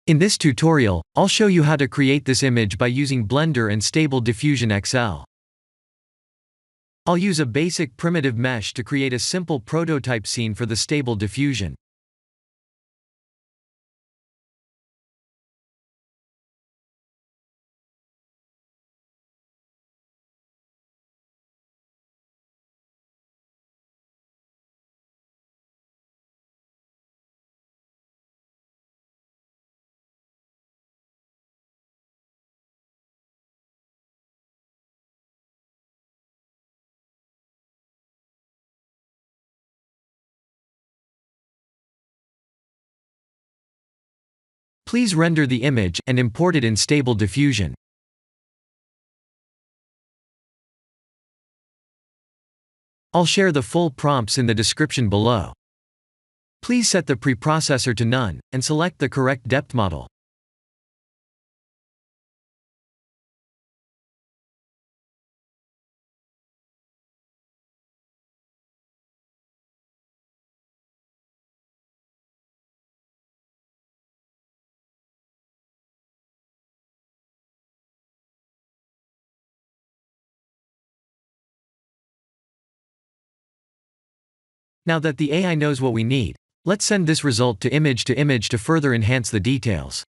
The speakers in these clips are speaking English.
In this tutorial, I'll show you how to create this image by using Blender and Stable Diffusion XL. I'll use a basic primitive mesh to create a simple prototype scene for the Stable Diffusion. Please render the image and import it in Stable Diffusion. I'll share the full prompts in the description below. Please set the preprocessor to none, and select the correct depth model. Now that the AI knows what we need, let's send this result to image to further enhance the details.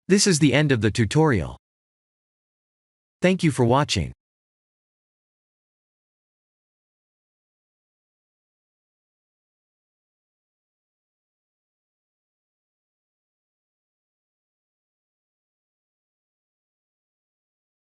This is the end of the tutorial. Thank you for watching.